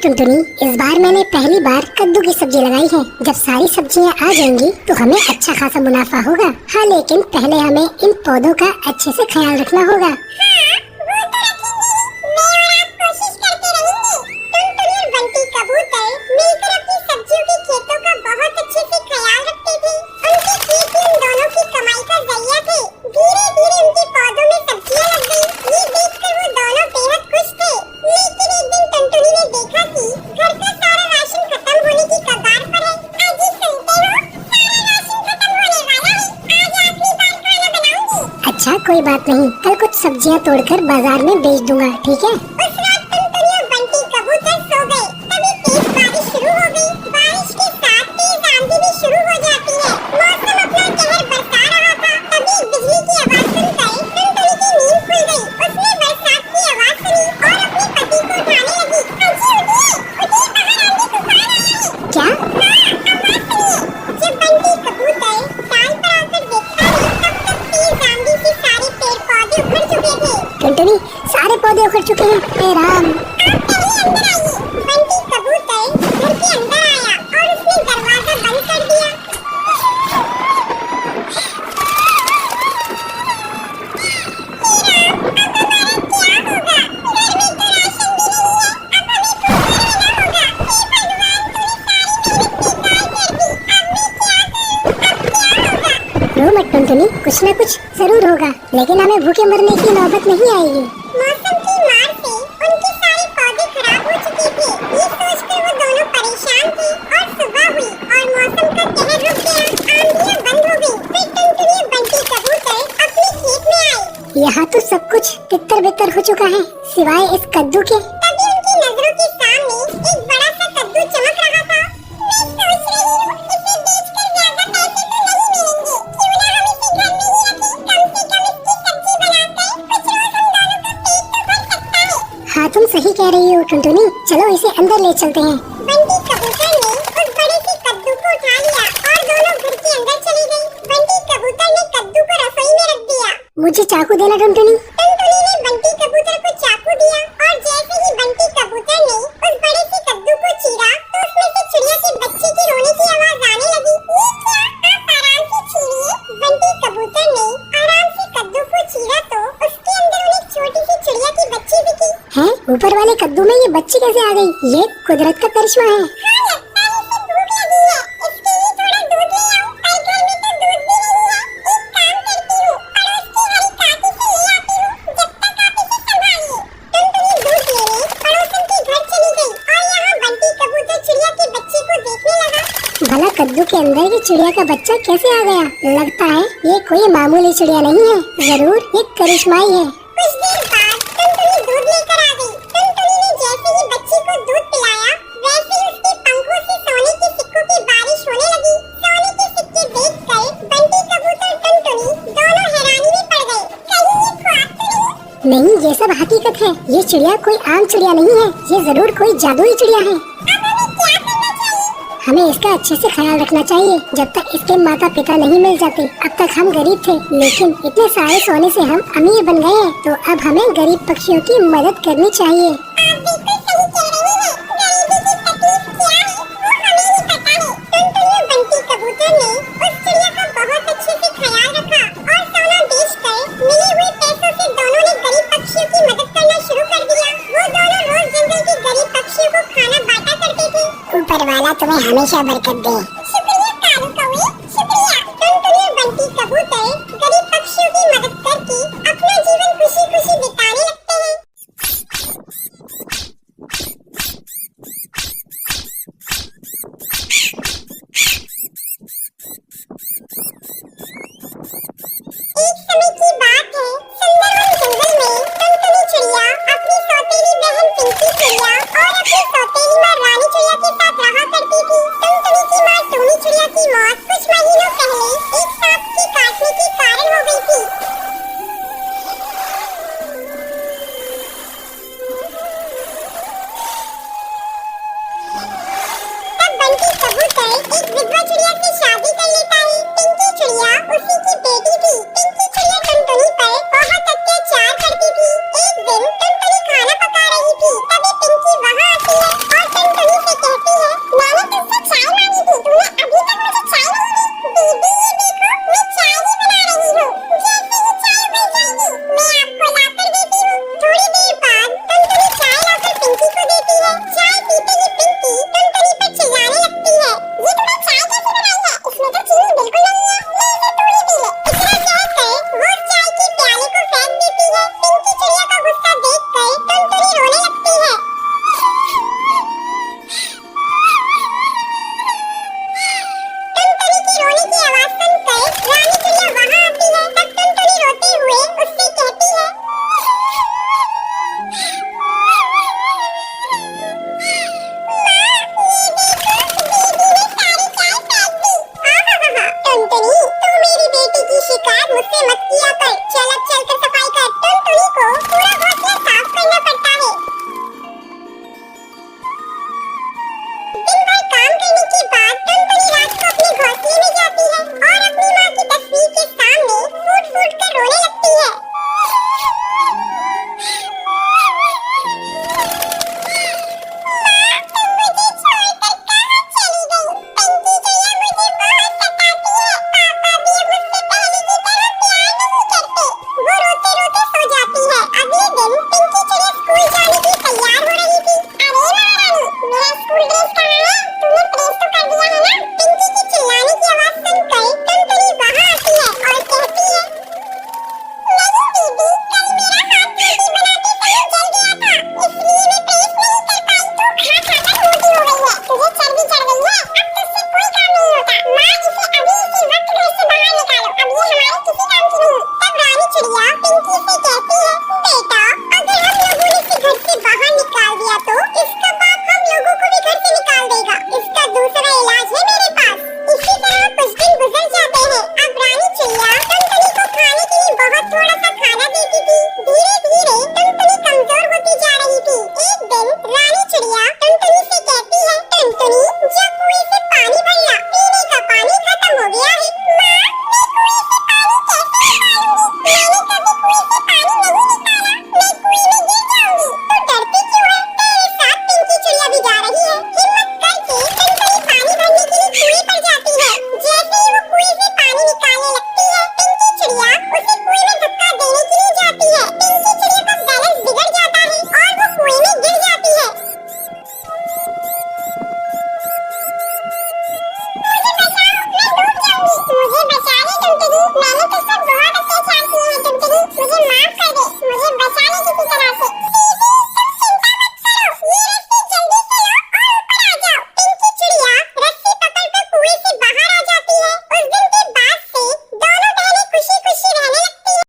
टुनटुनी, इस बार मैंने पहली बार कद्दू की सब्जी लगाई है। जब सारी सब्जियां आ जाएंगी तो हमें अच्छा खासा मुनाफा होगा। हाँ, लेकिन पहले हमें इन पौधों का अच्छे से ख्याल रखना होगा। अच्छा, कोई बात नहीं, कल कुछ सब्जियां तोड़कर बाजार में बेच दूंगा, ठीक है? उस रात टुनटुनी और बंटी कबूतर सो गए। तभी तेज बारिश शुरू हो गई। बारिश के साथ तेज आंधी भी शुरू हो जाती है। मौसम अपना कहर बरसा रहा था। तभी बिजली की आवाज सुनकर टुनटुनी की नींद खुल गई। उसने बरसात की आवाज सुनी और अपने पति को उठाने लगी। अजी उठिए, बाहर आंधी तूफान आ रही है। क्या? आवाज सुनिए। जब बंटी कबूतर टाल पर आकर देखता है तब तक तेज आंधी से सारे पेड़ पौधे उखड़ चुके थे। टुनटुनी, सारे पौधे उखड़ चुके हैं। हे राम! आप पहले अंदर आइए। बंटी कबूतर घर के अंदर आया और उसने दरवाजा बंद कर दिया। रो मत टुनटुनी, कुछ न कुछ जरूर होगा, लेकिन हमें भूखे मरने की नौबत नहीं आएगी। मौसम की मार से उनके सारे पौधे खराब हो चुके थे। ये सोचकर वो दोनों परेशान थे और सुबह हुई और मौसम का कहर रुक गया। आंधियां बंद हो गई। फिर टुनटुनी और बंटी कबूतर अपने खेत में आए। यहाँ तो सब कुछ तितर बितर हो चुका है, सिवाय इस कद्दू के। तभी उनकी नजरों के सामने एक बड़ा सा कद्दू चमक रहा था। मैं सोच रही हूँ इसे बेचकर ज्यादा पैसे तो नहीं मिलेंगे। क्यों ना हम इसे घर में ही रखें? कम से कम इसकी सब्जी बनाकर कुछ रोज हम दोनों का पेट तो भर सकता है। हाँ, तुम सही कह रही हो टुनटुनी, चलो इसे अंदर ले चलते हैं। बंटी कबूतर ने उस बड़े से कद्दू को उठा लिया और दोनों घर के अंदर चली गई। बंटी कबूतर ने कद्दू को रसोई में रख दिया। मुझे चाकू देना टुनटुनी। टुनटुनी ने बंटी कबूतर को चाकू दिया और जैसे ही बंटी कबूतर ने उस बड़े से कद्दू को चीरा तो उसमें से चिड़िया के बच्चे की रोने की आवाज आने लगी। ये क्या? आप आराम से छीनिए। बंटी कबूतर ने आराम से कद्दू को चीरा तो उसके अंदर एक छोटी सी चिड़िया की बच्ची दिखी। हैं? ऊपर वाले कद्दू में ये बच्ची कैसे आ गई? ये कुदरत का करिश्मा है। हाँ, लगता है इसे भूख लगी है। इसके लिए थोड़ा दूध ले आओ। पर घर में तो दूध भी नहीं है। एक काम करती हूँ, पड़ोस की हरी काठी से ले आती हूँ। जब तक आप इसे संभालिए। टुनटुनी दूध लेने पड़ोसन के घर चली गई और यहाँ बंटी कबूतर चिड़िया के बच्चे को देखने लगा। भला कद्दू के अंदर ये चिड़िया का बच्चा कैसे आ गया? लगता है ये कोई मामूली चिड़िया नहीं है, जरूर एक करिश्माई है। कुछ देर बाद टुनटुनी दूध लेकर आ गई। टुनटुनी ने जैसे ही बच्ची को दूध पिलाया वैसे ही उसके पंखों से सोने के सिक्कों की बारिश होने लगी। सोने के सिक्के देखकर बंटी कबूतर टुनटुनी दोनों हैरानी में पड़ गए। कहीं ये ख्वाब तो नहीं? नहीं, ये सब हकीकत है। ये चिड़िया कोई आम चिड़िया नहीं है, ये जरूर कोई जादुई चिड़िया है। अब हमें क्या करना चाहिए? हमें इसका अच्छे से ख्याल रखना चाहिए जब तक इसके माता पिता नहीं मिल जाते। अब तक हम गरीब थे, लेकिन इतने सारे सोने से हम अमीर बन गए हैं, तो अब हमें गरीब पक्षियों की मदद करनी चाहिए। आप बिल्कुल सही कह रहे हैं। गरीबी की तकलीफ क्या है वो हमें ही पता है। टुनटुनी और बंटी कबूतर ने उस चिड़िया का बहुत अच्छे से ख्याल रखा और सोना बेचकर मिले हुए पैसों से दोनों ने गरीब पक्षियों की मदद करना शुरू कर दिया। वो दोनों रोज जंगल के गरीब पक्षियों को खाना बांटा करते थे। ऊपर वाला तुम्हें हमेशा बरकत दे। शुक्रिया कालू कौवे, शुक्रिया। टुनटुनी और बंटी कबूतर गरीब पक्षियों की मदद करके अपना जीवन खुशी खुशी